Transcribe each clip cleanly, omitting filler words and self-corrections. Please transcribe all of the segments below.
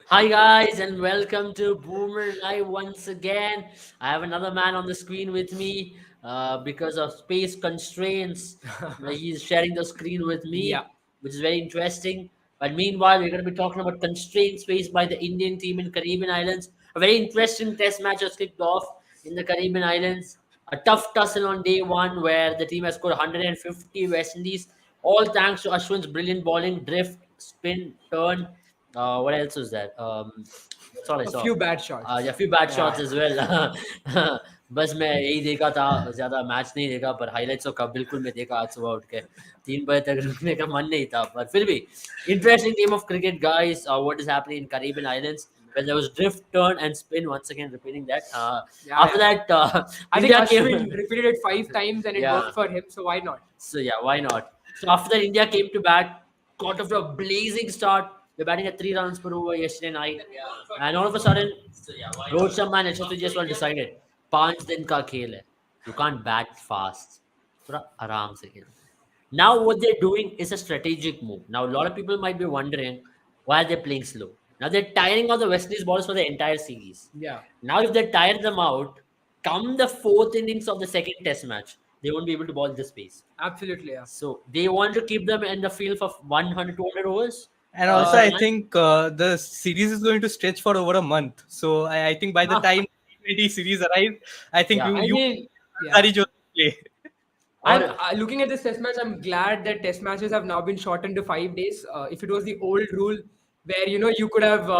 Hi guys, and welcome to Boomer Live once again. I have another man on the screen with me because of space constraints. He's sharing the screen with Yeah, me, which is very interesting. But meanwhile, we're going to be talking about constraints faced by the Indian team in Caribbean Islands. A very interesting test match has kicked off in the Caribbean Islands. A tough tussle on day one where the team has scored 150 West Indies, all thanks to Ashwin's brilliant bowling, drift, spin, turn. What else was that? That's all I a saw. few bad shots. Yeah, few bad Yeah, shots as well. बस मैं यही देखा था, ज्यादा match नहीं देखा, पर highlights का बिल्कुल मैं देखा आज सुबह उठ के 3 बजे तक रुकने का मन नहीं था, पर फिर भी interesting game of cricket, guys. What is happening in Caribbean Islands? Well, there was drift, turn, and spin. Once again, repeating that. yeah, After yeah. that, I think India came. Ashwin repeated it 5 times and it Yeah. worked for him, so why not? So yeah, why not? So after that, India came to bat, got off to a blazing start. They're batting at 3 runs per over yesterday night, and all of a sudden, Rohit Sharma and Yashasvi Jaiswal decided, पांच दिन का खेल है. You can't bat fast. थोड़ा आराम से खेल. Now what they're doing is a strategic move. Now a lot of people might be wondering why they're playing slow. Now they're tiring out the West Indies ballers for the entire series. Yeah, Now if they tire them out, come the fourth innings of the second test match, they won't be able to ball this pace. absolutely. Yeah. So they want to keep them in the field for 100, 200 overs. And That's also, the Uh, I plan. think the series is going to stretch for over a month. So I think by the Ah, time T20 series arrives, I think yeah. I you mean, yeah. Ansari Joseph play. I'm Or looking at this test match. I'm glad that test matches have now been shortened to 5 days. If it was the old rule, where you could have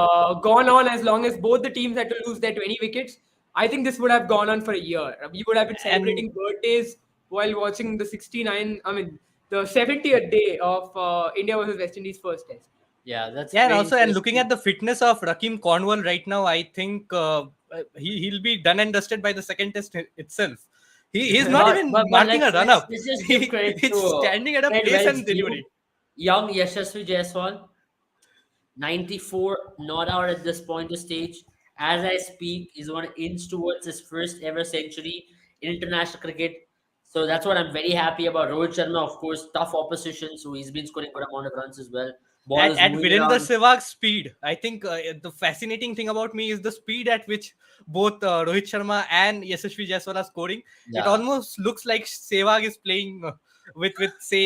gone on as long as both the teams had to lose their 20 wickets, I think this would have gone on for a year. We would have been And celebrating birthdays while watching the 69. I mean, the 70th day of India versus West Indies first test. yeah, that's yeah, and very also, and looking interesting. at the fitness of Rakim Cornwall right now, I think he'll be done and dusted by the second test itself. He's not But even but but marking a let's run let's up. let's just give credit He's to standing at a credit place where it's and due. delivery. Young Yashasvi Jaiswal, 94, not out at this point of stage. As I speak, he's going to inch towards his first ever century in international cricket. So that's what I'm very happy about. Rohit Sharma, of course, tough opposition, so he's been scoring good amount of runs as well. Ball is At moving Virender around. Sehwag's speed, I think the fascinating thing about me is the speed at which both Rohit Sharma and Yashasvi Jaiswal are scoring. It Yeah, almost looks like Sehwag is playing with say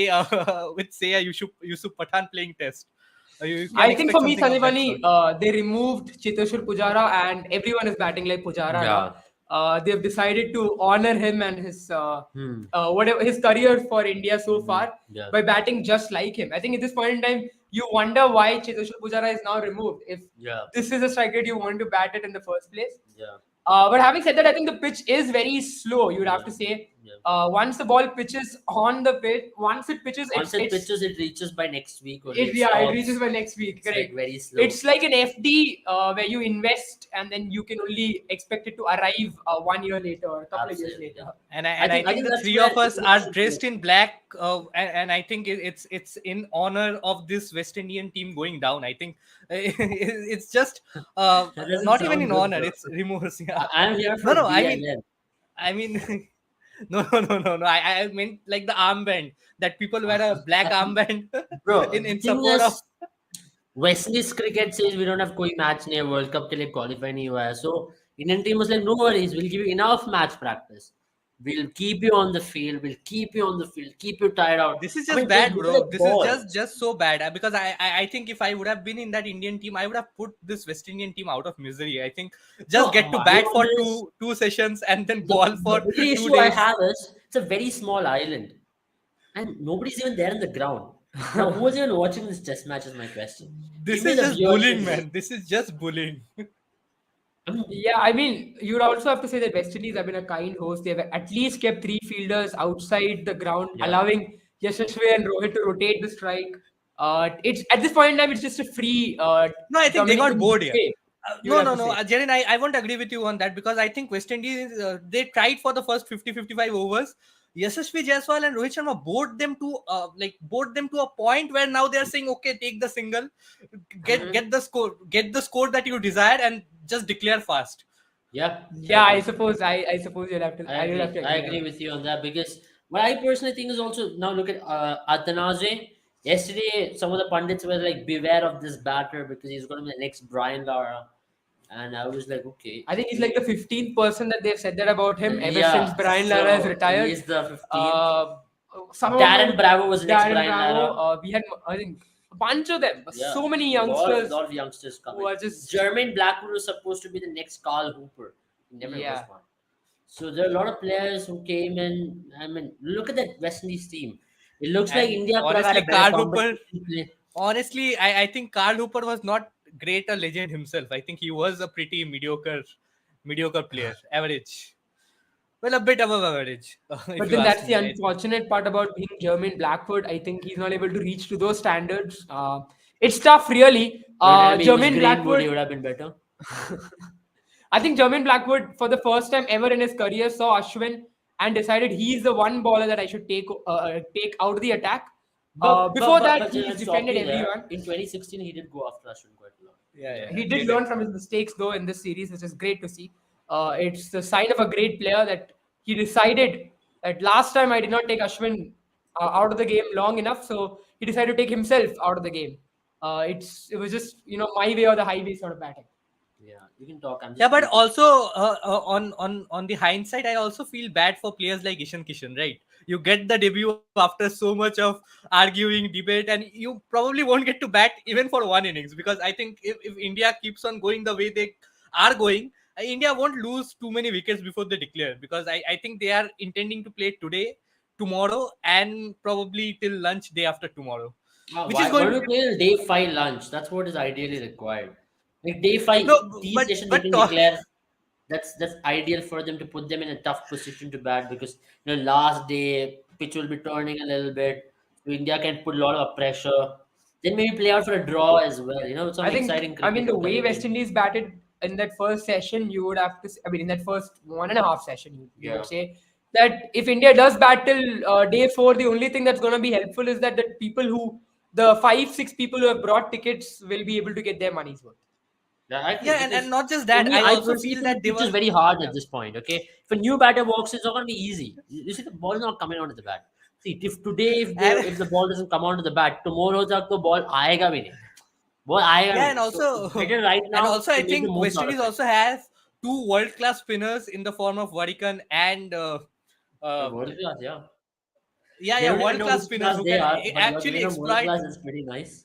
with say a Yusuf Pathan playing test. You can I think expect for me, something of that Sanjivani, sort. they removed Chiteshwar Pujara, and everyone is batting like Pujara yeah. now. They've decided to honor him and his Hmm. whatever his career for India so Hmm. far Yeah, by batting just like him. I think at this point in time, you wonder why Chiteshwar Pujara is now removed. If yeah, this is a strike rate you want to bat it in the first place. yeah, But having said that, I think the pitch is very slow. You'd have yeah, to say. yeah. Once the ball pitches on the pitch, once it pitches, Once it it's pitches, it reaches by next week only. it It yeah, it reaches stops. by next week. It's like Correct. very slow. It's like an FD where you invest and then you can only expect it to arrive 1 year later or a couple of years Absolutely. later. And I I think think the that's three where of us are innovation dressed plays. in black, and I think it's in honor of this West Indian team going down. I think it's just That doesn't not even sound in good, honor; bro. it's remorse. Yeah. I'm here No, for no. BLM. I mean, no. I meant like the armband that people wear a black armband Bro, the in thing support of. is, West Indies cricket says we don't have कोई match नहीं है, World Cup के लिए qualify नहीं हुआ है. So Indian team was like, no worries, we'll give you enough match practice. We'll keep you on the field. We'll keep you on the field. Keep you tired out. This is I just mean, just bad, look at bro. the This is ball. just so bad because I think if I would have been in that Indian team, I would have put this West Indian team out of misery. I think just No, get to you bat know for this. two sessions and then The ball the for only two issue I days. have is it's a very small island, and nobody's even there in the ground. Now, who is even watching this test match? Is my question. Give This me is the just bullying, viewership. man. This is just bullying. I mean, Yeah, I mean, you'd also have to say that West Indies have been a kind host. They've at least kept three fielders outside the ground, yeah, allowing Yashasvi and Rohit to rotate the strike. It's at this point in time, it's just a free No, I think they got Dominican bored here. buffet. You'd No, have no, to no. say. Jaren, I won't agree with you on that because I think West Indies, they tried for the first 50-55 overs. Yashasvi Jaiswal and Rohit Sharma bored them to a point where now they are saying, okay, take the single, mhm, get the score that you desire, and just declare fast. yeah. I Yeah, I agree. suppose I suppose you'll have to I I will have agree. to I agree. Yeah. agree with you on that because what I personally think is also now look at Atanase. Yesterday, some of the pundits were like, "Beware of this batter because he's going to be the next Brian Lara," and I was like, "Okay." I think he's like the 15th person that they've said that about him ever Yeah, since Brian Lara has so retired. He's the 15th. Some of Darren them- Bravo was the next Darren Brian Bravo. Lara. We had, I think, a bunch of them. Yeah. So many A youngsters lot of youngsters coming. who are just Jermaine Blackwood was supposed to be the next Carl Hooper. He never Yeah. was one. So there are a lot of players who came in. I mean, look at that West Indies team. It looks like And India could have had a honestly, better Carl Hooper- competition play. Honestly, I think Carl Hooper was not great a legend himself. I think he was a pretty mediocre player, average. Well, a bit above average. But then that's the unfortunate part about being Jermaine Blackwood. I think he's not able to reach to those standards. It's tough, really. Maybe it was Jermaine Greenwood, Blackwood. he would have been better. I think Jermaine Blackwood, for the first time ever in his career, saw Ashwin and decided he's the one bowler that I should take out of the attack. Before that, he's let's defended stop you there. everyone. In 2016, he did go after Ashwin quite a lot. Yeah. He did learn from his mistakes, though, in this series, which is great to see. It's the sign of a great player that he decided that last time I did not take Ashwin out of the game long enough, so he decided to take himself out of the game. It was just my way or the highway sort of batting. Yeah, you can talk. I'm just Yeah, but thinking. also on the hindsight, I also feel bad for players like Ishan Kishan, right? You get the debut after so much of arguing, debate, and you probably won't get to bat even for one innings, because I think if India keeps on going the way they are going, India won't lose too many wickets before they declare, because I think they are intending to play today, tomorrow, and probably till lunch day after tomorrow. Which is why going don't you play day 5 lunch? That's what is ideally required. Like day 5, No, these but- sessions but they can talk- declare. That's ideal for them to put them in a tough position to bat, because last day pitch will be turning a little bit. So India can put a lot of pressure. Then maybe play out for a draw as well. Some I think, exciting. I mean, cricket the way coming West in. Indies batted in that first session, you would have to, in that first 1.5 session, you Yeah. would say that if India does bat till day 4, the only thing that's going to be helpful is that the 5-6 people who have brought tickets will be able to get their money's worth. Yeah, and not just that, For me, I also personally feel that think they pitch is were very hard at this point. Okay, if a new batter walks, it's not going to be easy. You see, the ball is not coming onto the bat. See, if the ball doesn't come onto the bat, tomorrow तक तो ball आएगा भी नहीं. Ball आएगा Yeah, नहीं. and also- So, better right now. And also, to I make think the most West out of Indies it. also have two world-class spinners in the form of Wadikan and World class, yeah. yeah, They don't even know world-class which spinners class who they can are, but actually world exploit. class is pretty nice.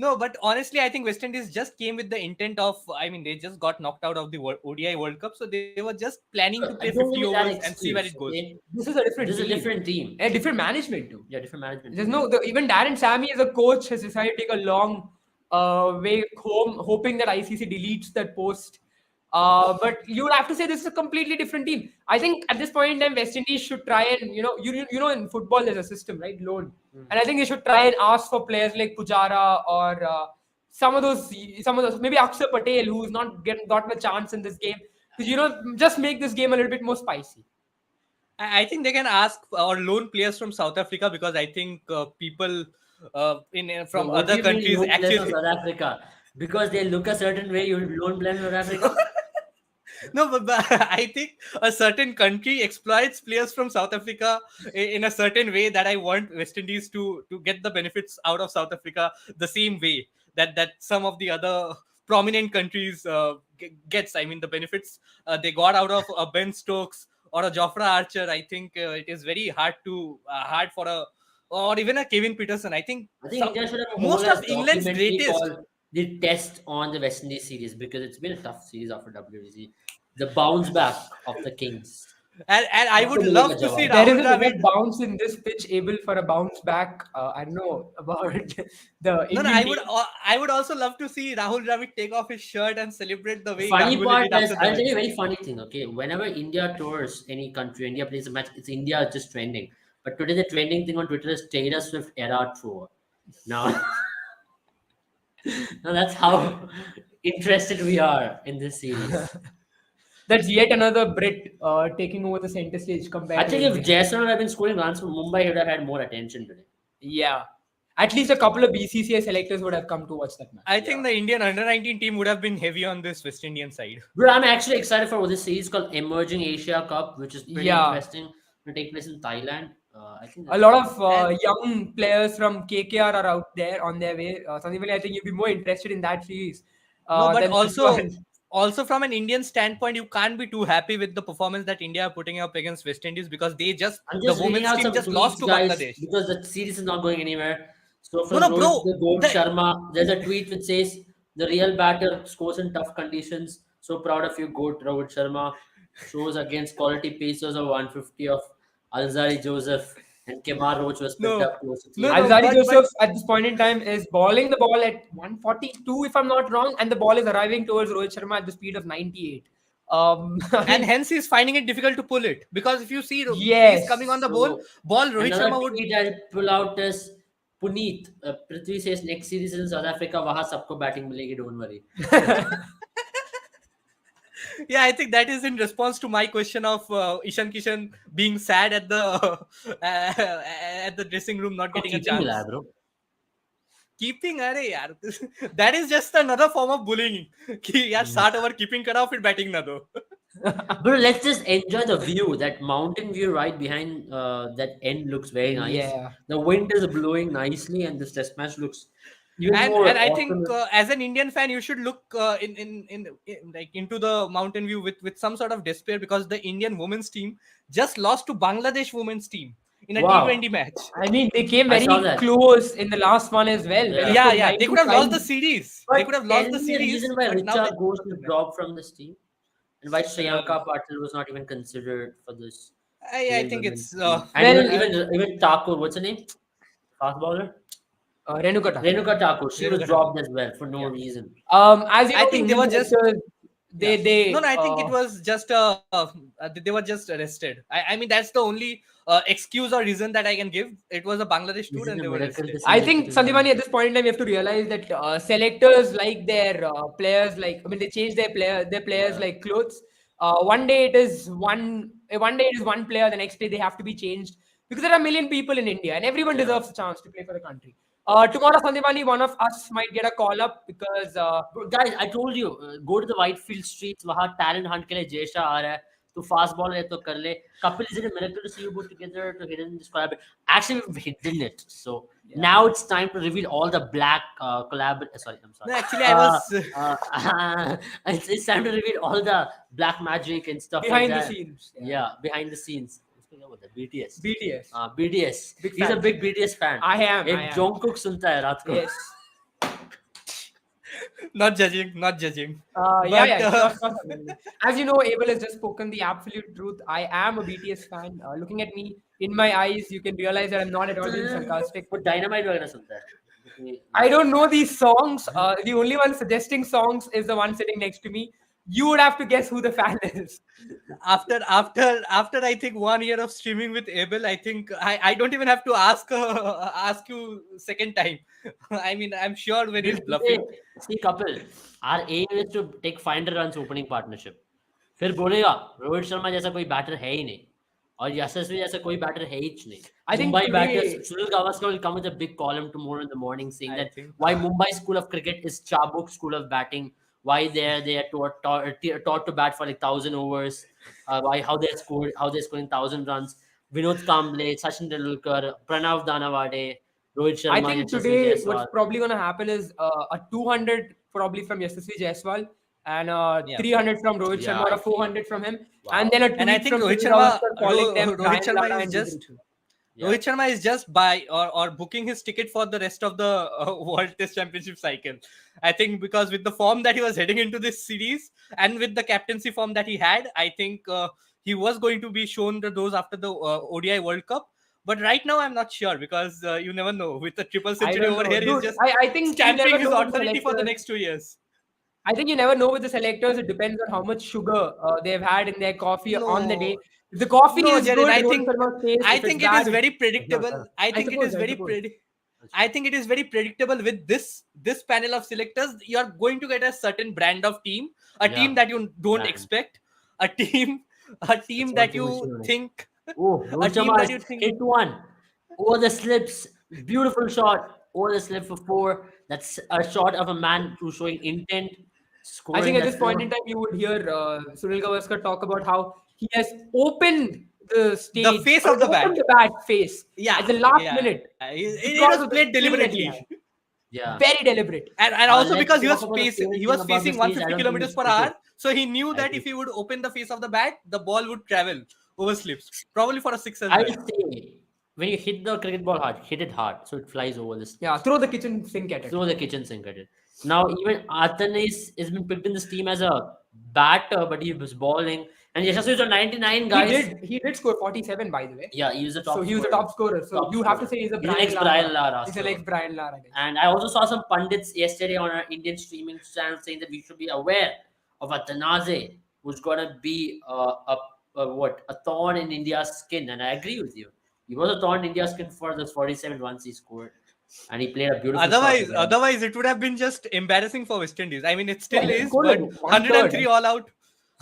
No, but honestly, I think West Indies just came with the intent of, I mean, they just got knocked out of the ODI World Cup, so they were just planning to play Don't 50 give me that overs and see where it excuse, goes. okay? This is a different This is a team. different team. A different management too. Yeah, different management. There's even Darren Sammy as a coach has decided to take a long way home, hoping that ICC deletes that post. But you would have to say this is a completely different team. I think at this point in time, West Indies should try and in football there's a system, right? Loan, and I think they should try and ask for players like Pujara or some of those maybe Akshar Patel, who's not gotten a chance in this game, because just make this game a little bit more spicy. I think they can ask or loan players from South Africa, because I think people from So what do other you mean countries loan players from actually. South Africa, because they look a certain way. You loan players from South Africa. No, but I think a certain country exploits players from South Africa in a certain way that I want West Indies to get the benefits out of South Africa the same way that some of the other prominent countries gets. I mean, the benefits they got out of Ben Stokes or a Jofra Archer. I think it is very hard for or even a Kevin Peterson. I think I think India should have a most whole of England's documentary greatest. called the test on the West Indies series, because it's been a tough series after WTC. The bounce back of the Kings. And I would Absolutely, love to see Jawad. There Rahul is a Dravid. bounce in this pitch able for a bounce back. I don't know about the Indian team. I would also love to see Rahul Dravid take off his shirt and celebrate the way Funny Ganguly part did after is, the I'll tell match. you a very funny thing. Okay, whenever India tours any country, India plays a match, it's India just trending. But today the trending thing on Twitter is Taylor Swift era tour. Now, now that's how interested we are in this series. That's yet another Brit taking over the center stage compared I to think if India. Jason had been scoring runs for Mumbai, he would have had more attention today. Yeah. At least a couple of BCCI selectors would have come to watch that match. I think the Indian under-19 team would have been heavy on this West Indian side. But I'm actually excited for this series called Emerging Asia Cup, which is pretty Yeah. interesting. It will take place in Thailand. I think A lot of young players from KKR are out there on their way. Sandeep, I think you'd be more interested in that series No, but than this one. also from an Indian standpoint, you can't be too happy with the performance that India are putting up against West Indies because I'm the just reading women's out team some just lost tweets, to guys, Bangladesh. because the series is not going anywhere. So No, from no, Rohit bro. the Goat The, Sharma, there's a tweet which says the real batter scores in tough conditions. So proud of you, Goat Rohit Sharma. Shows against quality pacers of 150 of Alzari Joseph and Kemar Roach was picked no, up close to no, 300. no, Alzari but Joseph at this point in time is balling the ball at 142, if I'm not wrong, and the ball is arriving towards Rohit Sharma at the speed of 98. I and mean, hence he's finding it difficult to pull it because if you see he's coming on yes. the So ball Rohit another Sharma would tweet I'll pull out is Puneet. Prithvi says next series in South Africa, wahan sabko batting milegi, don't worry. yeah, I think that is in response to my question of Ishan Kishan being sad at the at the dressing room not getting a Keeping chance. mila hai, bro. Keeping, अरे यार, that is just another form of bullying. कि यार 60 over keeping कराओ फिर batting ना दो. Bro, let's just enjoy the view. That mountain view right behind that end looks very nice. Yeah. The wind is blowing nicely, and this test match looks even more And I awesome. think as an Indian fan, you should look in like into the mountain view with some sort of despair because the Indian women's team just lost to Bangladesh women's team in a Wow. T20 match. I mean, they came I very saw that. close in the last one as well. Yeah. When it Yeah, was yeah, they could have lost the 95. series. But They could have tell lost the me a series. reason why But now Richa they goes to drop from this team, and why Shriyanka Patil was not even considered for this. I Indian think women's it's team. And well, even Thakur, what's her name? Fast bowler Renuka Thakur. Renuka Thakur. She was Renuka dropped as well for no Yeah. reason. As you know, I think they Indian were just- selectors, they no, I think it was just they were just arrested. I mean that's the only excuse or reason that I can give. It was a Bangladesh This tour is and a they were miracle. arrested. This I is think a Sandipani at this point in time, you have to realize that selectors like their players, like I mean, they change their players Yeah. like clothes. One day it is one day it is one player, the next day they have to be changed because there are a million people in India and everyone Yeah. deserves a chance to play for the country. Tomorrow, Sandipani, one of us might get a call up because Bro, guys, I told you, go to the Whitefield streets. वहाँ talent hunt के लिए जेशा आ रहा है. तो fast ball है तो कर ले. Kapil, is it a miracle to see you both together to hidden this collab? Actually, we've hidden it. So now it's time to reveal all the black collab. Sorry, I'm sorry. No, actually, I was. It's time to reveal all the black magic and stuff behind like the that. scenes. Yeah, behind the scenes. What the BTS? BTS. BTS. Big He's a fan. big BTS fan. I am. एक Jungkook सुनता है रात को. Yes. Not judging, not judging. Yeah. But, Sure, Sandipani. As you know, Abel has just spoken the absolute truth. I am a BTS fan. Looking at me in my eyes, you can realize that I'm not at all being sarcastic. वो Dynamite वगैरह सुनता है. I don't know these songs. The only one suggesting songs is the one sitting next to me. You would have to guess who the fan is. after I think 1 year of streaming with Abel, I think I don't even have to ask you second time. I mean, I'm sure when he's bluffing. See, Kapil, our aim is to take 500 runs opening partnership. फिर बोलेगा रोहित शर्मा जैसा कोई batter है ही नहीं और यशस्वी जैसा कोई batter है ही नहीं. I think Mumbai today- batters, Sunil Gavaskar will come with a big column tomorrow in the morning saying I that think- why Mumbai school of cricket is Chabuk school of batting. Why they are taught to bat for like 1,000 overs. Why how they're scoring 1,000 runs. Vinod Kamble, Sachin Tendulkar, Pranav Danawade, Rohit Sharma. I think Yashasvi today Jaiswal. what's probably going to happen is a 200 probably from Yashasvi Jaiswal and Yeah. 300 from Rohit Yeah, Sharma or I a 400 from him. Wow. And then a tweet And I think from Rohit Sunil Sharma- Gavaskar calling them Rohit Brian Sharma Lara is and just- Jiten. Yeah. Rohit Sharma is just by or booking his ticket for the rest of the World Test Championship cycle. I think because with the form that he was heading into this series and with the captaincy form that he had, I think he was going to be shown the dose after the ODI World Cup. But right now, I'm not sure because you never know. With the triple I century don't over know. here, Dude, he's just I think you stamping never his know with authority for the selectors. next 2 years. I think you never know with the selectors. It depends on how much sugar they've had in their coffee on the day. If the coffee No, is Jared, good, I Rohit think- Sharma stays. I If think it's it is bad, very predictable. I think it is very I think it is very predictable with this panel of selectors. You are going to get a certain brand of team, a Yeah. team that you don't Brand. expect, a team That's that one thing we you should think. Oh, A Rohit team Sharma that has you think- hit one over the slips. Beautiful shot over the slip for 4. That's a shot of a man who's showing intent. I Scoring think at that this point four. in time, you would hear Sunil Gavaskar talk about how he has opened the stage. face of the bat. Opened the bat face. Yeah, At the last yeah. minute. It Because was of the played skill that he deliberately. had. Yeah. Very deliberate. And also let's because he was talk about the favorite he thing was about this facing stage. I 150 don't think kilometers it's per cricket. hour, so he knew I that agree. if he would open the face of the bat, the ball would travel over slips, probably for a six as I well. would say when you hit the cricket ball hard, hit it hard so it flies over this. Yeah, throw the kitchen sink at it. Throw the kitchen sink at it. Now even Athanas has been picked in this team as a batter, but he was bowling. And Yashasvi was on 99, guys. He did score 47, by the way. Yeah, he was the top. So he was a scorer. top scorer. So Top you have to scorer. say he's a He's an Brian ex-Brian Lara. Lara. He's so- an ex-Brian Lara guy. And I also saw some pundits yesterday on our Indian streaming channel saying that we should be aware of Athanaze, who's gonna be a thorn in India's skin. And I agree with you. He was a thorn in India's skin for those 47 runs he scored, and he played a beautiful. shot. Otherwise, it would have been just embarrassing for West Indies. I mean, it still Yeah, he is, scored but like 103 all out.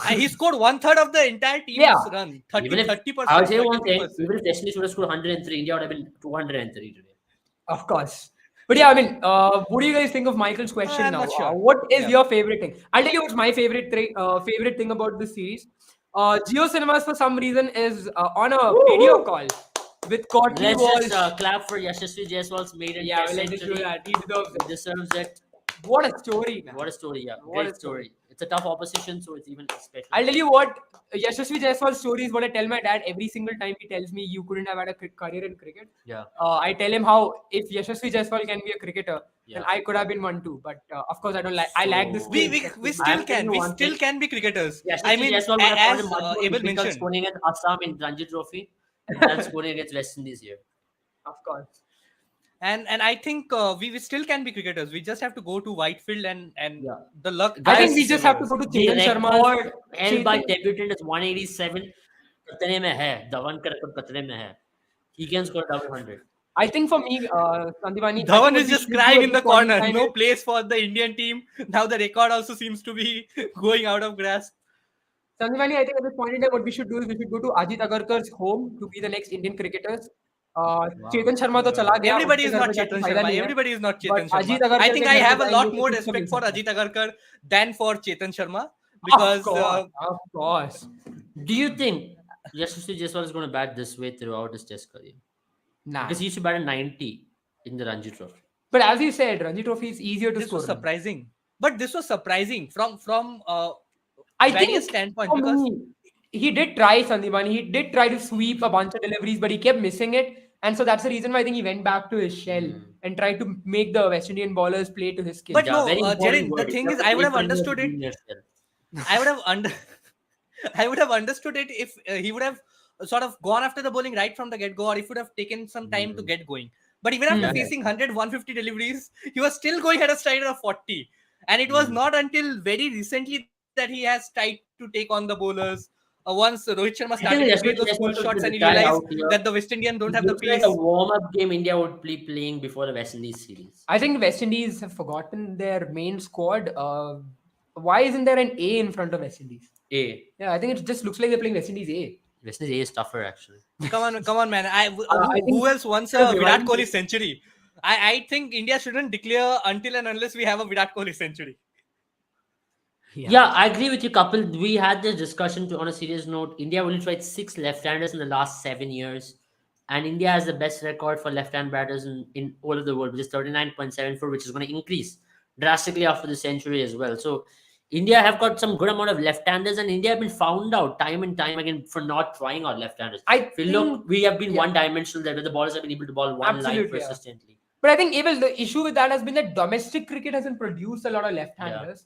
And he scored 1/3 of the entire team's Yeah. run. Even if 30%. I would say one thing, 33%. even if West Indies would have scored 103, India would have been 203 today. Of course. But yeah, I mean, what do you guys think of Michael's question I'm now? not sure. What is Yeah. your favorite thing? I'll tell you what's my favorite thing about this series. Geo Cinemas, for some reason, is on a video call with Courtney Let's Walsh. just clap for Yashasvi Jaiswal's maiden Yeah, test let's just do century. that. He deserves He it. deserves it. What a story, man. What a story, yeah. What Great a story. story. It's a tough opposition, so it's even special. I'll tell you what, Yashasvi Jaiswal's story is what I tell my dad every single time he tells me you couldn't have had a career in cricket. Yeah. I tell him how if Yashasvi Jaiswal can be a cricketer, then Yeah. I could have been one too. But of course, I don't like. I lack this. So- We skill. still I'm can. telling We you one still thing. can be cricketers. Yashasvi I mean, Jaiswal would have found as it much more Abel difficult mentioned. scoring against Assam in Ranji Trophy than scoring against West Indies here. Of course. And I think we still can be cricketers. We just have to go to Whitefield and Yeah. the luck. I think Guys, we just have to go to The Chetan Sharma. record held by debutant is 187. खतरे में है. Dhawan का record खतरे में है. He can score double 100. I think for me, Sandivani. Dhawan is just crying in the corner. No place for the Indian team. Now the record also seems to be going out of grasp. Sandivani, I think at this point in time, what we should do is we should go to Ajit Agarkar's home to be the next Indian cricketers. Chetan Sharma to chala gaya. Everybody is उसके not घर पे जाके Chetan फायदा Sharma. नहीं है. Everybody is not But Chetan Ajit Sharma. Agarkar I think के I घर have पे a lot जाएंगे more तो कुछ तो respect मिल for सकता है. Ajit Agarkar than for Chetan Sharma because Of course. Do you think Yashasvi Jaiswal is going to bat this way throughout his test career? Nah. Because he used to bat at 90 in the Ranji Trophy. But as you said, Ranji Trophy is easier to this score. was surprising. But this was surprising from I various think standpoints for because me, he did try Sandipani. He did try to sweep a bunch of deliveries, but he kept missing it. And so that's the reason why I think he went back to his shell and tried to make the West Indian bowlers play to his skill. But no, very important Jaden, the word. thing You is, have I to would have play for understood it. Indian yourself. I would have I would have understood it if he would have sort of gone after the bowling right from the get-go, or if he would have taken some time to get going. But even after facing 100, 150 deliveries, he was still going at a strider of 40. And it was not until very recently that he has tried to take on the bowlers. Once Rohit Sharma started to play those full shots and he realized that the West Indian don't have the Looks like pace. a warm-up game India would be playing before the West Indies series. I think West Indies have forgotten their main squad. Why isn't there an A in front of West Indies? A. Yeah, I think it just looks like they're playing West Indies A. West Indies A is tougher actually. Come on, man. I Who think else wants a the Virat Virat Kohli century? I think India shouldn't declare until and unless we have a Virat Kohli century. Yeah, I agree with you, Kapil. We had this discussion on a serious note. India only tried 6 left-handers in the last 7 years. And India has the best record for left-hand batters in all of the world, which is 39.74, which is going to increase drastically after the century as well. So India have got some good amount of left-handers, and India have been found out time and time again for not trying out left-handers. If you look, we have been one-dimensional there, where the ballers have been able to bowl one line Absolutely, yeah. persistently. But I think, Abel, the issue with that has been that domestic cricket hasn't produced a lot of left-handers.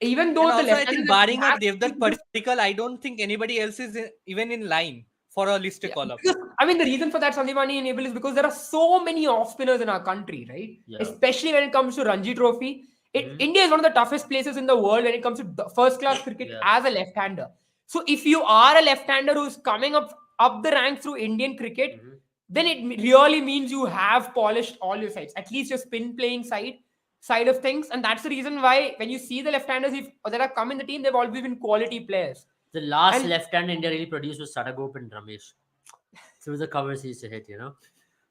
Even though And the also, I think left-handers barring have of Devdutt Padikkal, I don't think anybody else is even in line for a listed call-up. because, I mean, the reason for that, Sandipani and Abel, is because there are so many off-spinners in our country, right? Yeah. Especially when it comes to Ranji Trophy. India is one of the toughest places in the world when it comes to first-class cricket as a left-hander. So if you are a left-hander who's coming up the ranks through Indian cricket, then it really means you have polished all your sides, at least your spin-playing side of things. And that's the reason why when you see the left-handers that have come in the team, they've always been quality players. The last And- left-hand India really produced was Sadagop and Ramesh. Through the covers he used to hit,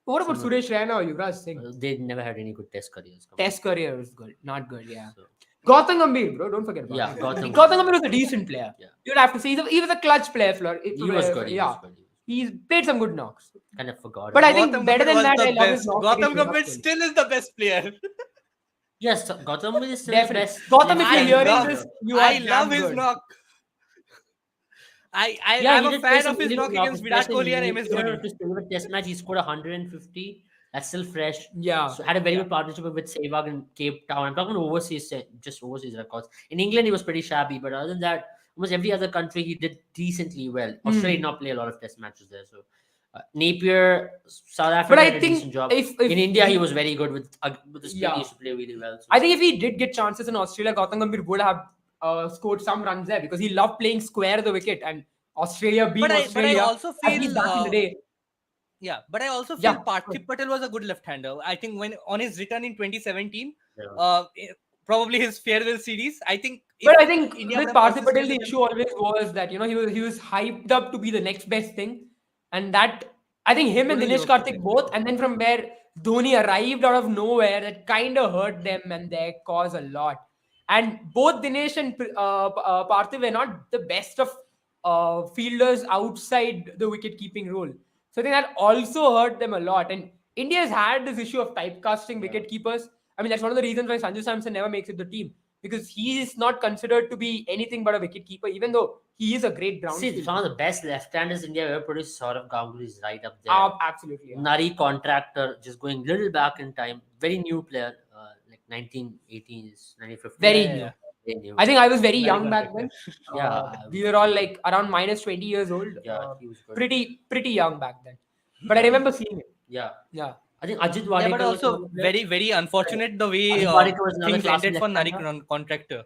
What about Suresh Raina or Yuvraj Singh? They never had any good test careers. Test career was good, not good, yeah. So, Gautam Gambhir, bro, don't forget about Yeah, him. Gautam Gautam Gambhir was a decent player. Yeah. You'd have to say he was a clutch player. he was good. He Yeah. was good. He's played some good knocks. Kind of forgot. But I about it. think better than was that, the I love his best. knocks Gautam against Virat Gambhir Kohli. still is the best player. Yes, Gautam is still the Definitely. best. Gautam, if I you're hearing love- this, you are I damn love his good. knock. I'm he a did play fan some of his really knock good knocks, against Virat especially Kohli and in MS New Dhoni. Year, to save a test match. He scored 150. That's still fresh. Yeah. So had a very good partnership with Sehwag in Cape Town. I'm talking overseas, just overseas records. In England, he was pretty shabby, but other than that, almost every other country he did decently well. Australia did not play a lot of test matches there, so Napier, South Africa But I did a think decent job. if In India, he was very good with the spin. Yeah. He used to play really well. So. I think if he did get chances in Australia, Gautam Gambhir would have scored some runs there because he loved playing square the wicket, and Australia being But I Australia, also at least feel back in the day. yeah, but I also feel Yeah. Parthiv Patel was a good left-hander. I think when on his return in 2017, Yeah. probably his farewell series, I think. But if I think India with would have Parthiv Patel, persisted the with him- issue always was that he was hyped up to be the next best thing, and that I think him and Couldn't Dinesh live up to Karthik that. both, and then from where Dhoni arrived out of nowhere, that kind of hurt them and their cause a lot. And both Dinesh and Parthiv were not the best of fielders outside the wicket keeping role. So I think that also hurt them a lot. And India has had this issue of typecasting wicket keepers. I mean, that's one of the reasons why Sanju Samson never makes it the team, because he is not considered to be anything but a wicket keeper, even though he is a great ground See, fielder. some of the best left-handers India ever produced. Saurav Ganguly is right up there. Absolutely. Yeah. Nari contractor, just going little back in time. Very new player, like 1980s, 1950s. Very Yeah, new. yeah. Very new. I think I was very Very young good back then. Yeah. We were all like around minus 20 years old. Yeah, he was good. Pretty young back then. But I remember seeing it. Yeah. Yeah. I think Ajit Yeah, Wadekar but was also another player. very, very unfortunate the way Ajit Wadekar was another things classy ended for Nari left-hander. contractor.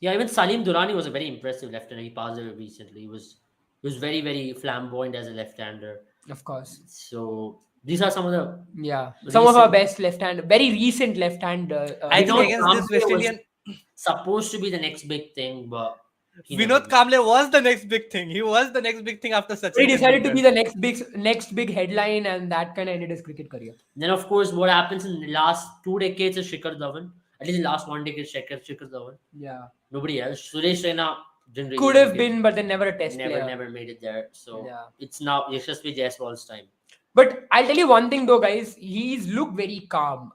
Yeah, even Salim Durrani was a very impressive left-hander. He passed away recently. He was very, very flamboyant as a left-hander. Of course. So these are some of the. Yeah. Some of our Recent- best left-hand, very recent left-hand. I Vinod think against this Kamble West was Indian, supposed to be the next big thing, but he Vinod never- Kamble was the next big thing. He was the next big thing after Sachin. he decided to Tendulkar. be the next big headline, and that kind of ended his cricket career. Then, of course, what happens in the last 2 decades is Shikhar Dhawan. At least the last 1 decade, Shikhar Dhawan. Yeah. Nobody else. Suresh Raina didn't really Could have make it. been, but then never a test Never, player. never made it there. So Yeah. it's now Yashasvi Jaiswal's time. But I'll tell you one thing though, guys. He's looked very calm.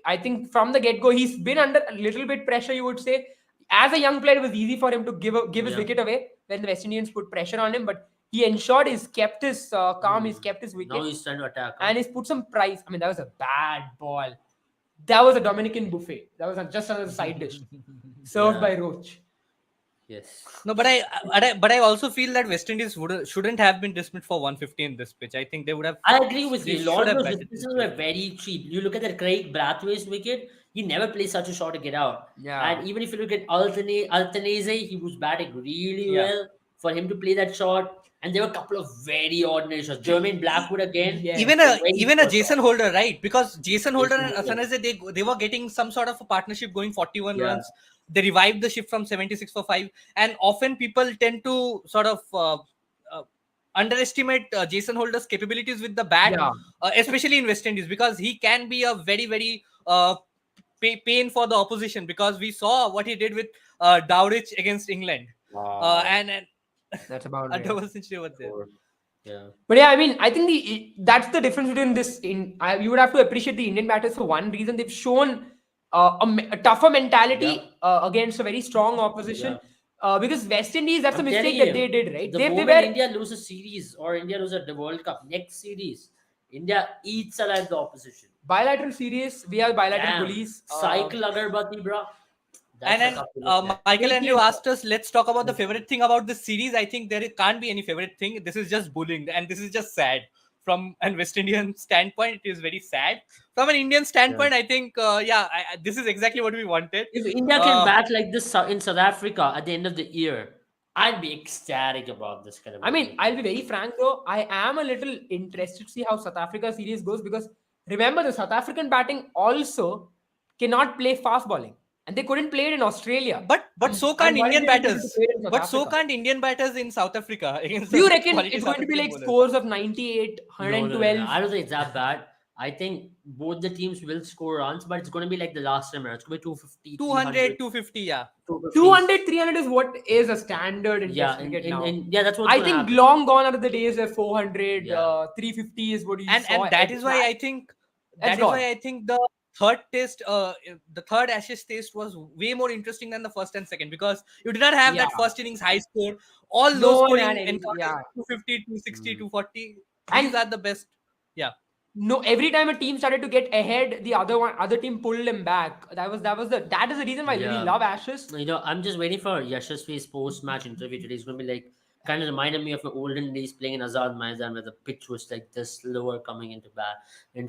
I think from the get-go, he's been under a little bit pressure, you would say. As a young player, it was easy for him to give his Yeah. wicket away when the West Indians put pressure on him. But he ensured he's kept his calm, he's kept his Now wicket, he's trying to attack. and he's put some price. I mean, that was a bad ball. That was a Dominican buffet. That was just another side dish served Yeah. by Roach. Yes. No, but I also feel that West Indies shouldn't have been dismissed for 150 in this pitch. I think they would have. I agree with They you. A lot should of have those batted dismissals this were very cheap. You look at the Craig Brathwaite's wicket, he never plays such a shot to get out. Yeah. And even if you look at Altanese, he was batting really Yeah. well for him to play that shot. And there were a couple of very ordinary shots. Jermaine Blackwood again. Yeah. Even very a good Jason shot. Holder, right? Because Jason Holder and Jason Holder. Asanese, they were getting some sort of a partnership going 41 Yeah. runs. They revived the ship from 76 for 5. And often people tend to sort of underestimate Jason Holder's capabilities with the bat, Yeah. Especially in West Indies, because he can be a very, very pain for the opposition, because we saw what he did with Dowditch against England. And That's about there it. was century over there. But yeah, I mean, I think that's the difference between this. You would have to appreciate the Indian batters for one reason. They've shown a tougher mentality against a very strong opposition. Because West Indies, that's I'm a mistake telling that they you, did, right? The They moment were India loses series or India loses the World Cup, next series, India eats alive the opposition. bilateral series. We have bilateral Damn. bullies. Cycle Agarbati, bro. And then Michael Andrew asked us, let's talk about the favorite thing about this series. I think there can't be any favorite thing. This is just bullying, and this is just sad. From an West Indian standpoint, it is very sad. From an Indian standpoint, I think, this is exactly what we wanted. If India can bat like this in South Africa at the end of the year, I'd be ecstatic about this kind of. I mean, thing. I'll be very frank though. I am a little interested to see how South Africa series goes, because remember the South African batting also cannot play fast bowling, and they couldn't play it in Australia. But so can't And why Indian did they able to batters. play it in South But so Africa? can't Indian batters in South Africa against. Do you the reckon quality it's South going to be like African scores of 98, No, no, 112? no, I don't think it's that bad. I think both the teams will score runs, but it's going to be like the last time. It's going to be 250, 200, 250, yeah. 200, 300 is what is a standard in Yeah, Test cricket now. yeah, that's what's I going to think happen. long gone are the days where 400, Yeah. 350 is what you And saw. that is why I think That's that is why I think the third test, the third Ashes test was way more interesting than the first and second, because you did not have that Yeah. first innings high score. All No low one scoring had any- encounters, yeah. 250, 260, Mm. 240. And- These are the best. Yeah. No, every time a team started to get ahead, the other team pulled them back. That is the reason why I really Yeah. love Ashes. I'm just waiting for Yashasvi's post-match interview today. It's going to be like, kind of reminded me of the olden days playing in Azad Maidan, where the pitch was like this lower coming into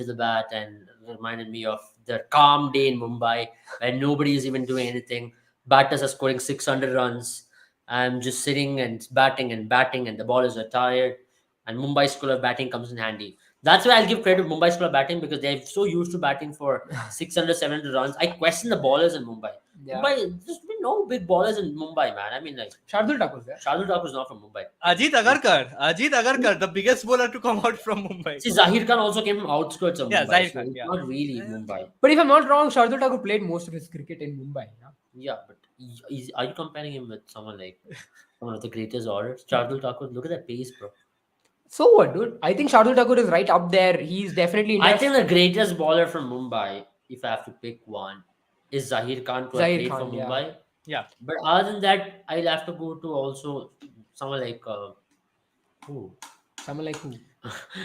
the bat, and reminded me of the calm day in Mumbai where nobody is even doing anything. Batters are scoring 600 runs. I'm just sitting and batting, and the ballers are tired. And Mumbai school of batting comes in handy. That's why I'll give credit to Mumbai school of batting, because they're so used to batting for 600, 700 runs. I question the ballers in Mumbai. Yeah. Mumbai, there's been no big ballers in Mumbai, man. I mean, like, Shardul Thakur there. Shardul Thakur is not from Mumbai. Ajit Agarkar, the biggest bowler to come out from Mumbai. See, Zahir Khan also came from outskirts of Yeah, Mumbai. Zahir So Khan, it's yeah. not really Mumbai. But if I'm not wrong, Shardul Thakur played most of his cricket in Mumbai. Yeah? Yeah, but are you comparing him with someone like one of the greatest orders? Shardul Thakur, look at that pace, bro. So what, dude? I think Shardul Thakur is right up there. He's definitely. I think the greatest bowler from Mumbai, if I have to pick one, is Zahir Khan to have Zahir played Khan, for yeah. Mumbai. Yeah. But other than that, I'll have to go to also someone like who? Someone like who?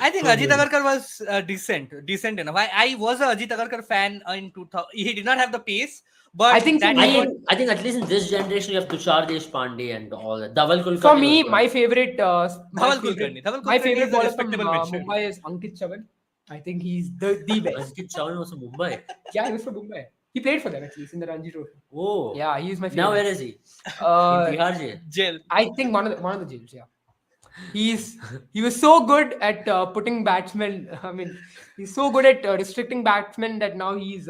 I think So Ajit good. Agarkar was decent enough. I was a Ajit Agarkar fan in 2000. He did not have the pace, but I think that to I me- think I think at least in this generation you have Tushar Deshpande and all that. Dhaval Kulkarni. For me, was my good. favorite, Dhaval Kulkarni. Dhaval my Kulkarni favorite is a bowler from respectable mention. Mumbai is Ankit Chavan. I think he's the best. Ankit Chavan was from Mumbai. Yeah, he was from Mumbai. He played for them at least in the Ranji Trophy. Oh. Yeah, he's my favorite. Now where is he? Uh, In Bihar jail. Jail. I think one of the jails. Yeah, he was so good at putting batsmen. I mean, he's so good at restricting batsmen that now he's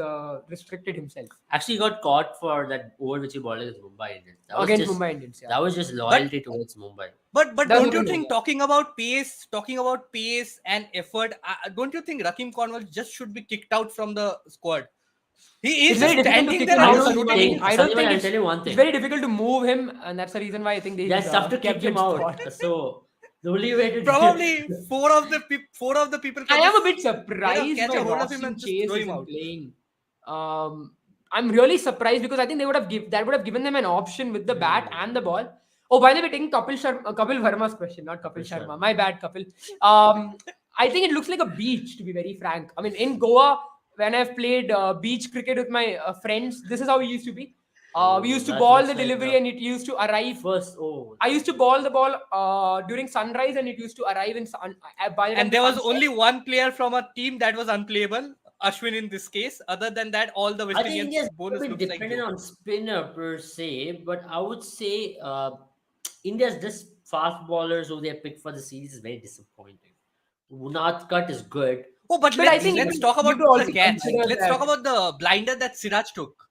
restricted himself Actually, he got caught for that over which he bowled against Mumbai Indians. That was against just, Mumbai Indians. Yeah. That was just loyalty towards Mumbai. But Doesn't don't you even think know. talking about pace and effort, don't you think Rakim Cornwall just should be kicked out from the squad? He It's is very just difficult to standing kick there him I and out. don't shooting. think, I don't Sanjay, think I'll it's- tell you one It's thing. very difficult to move him, and that's the reason why I think they That's tough to kept kick him him out. spot. So the only way to Probably four of the people. I can am a just bit surprised catch by a hold of him Rosin and just Chase throw him isn't out. playing. I'm really surprised because I think they would have that would have given them an option with the bat and the ball. Oh, by the way, taking Kapil Verma's question, not Kapil Kapil Sharma. Sharma. My bad, Kapil. I think it looks like a beach, to be very frank. I mean, in Goa, when I've played beach cricket with my friends, this is how we used to be. We used to that ball looks the like delivery the and it used to arrive. first. Oh, I used to ball the ball during sunrise and it used to arrive in by the time And there was sunset. only one player from a team that was unplayable, Ashwin in this case. Other than that, all the West I think India's Indians bowlers been look like dependent Joe. on spinner per se, but I would say India's just fast bowlers who they picked for the series is very disappointing. Unadkat is good. Oh, but But I let's, think let's you talk have about to also the catch. consider Let's that- talk about the blinder that Siraj took.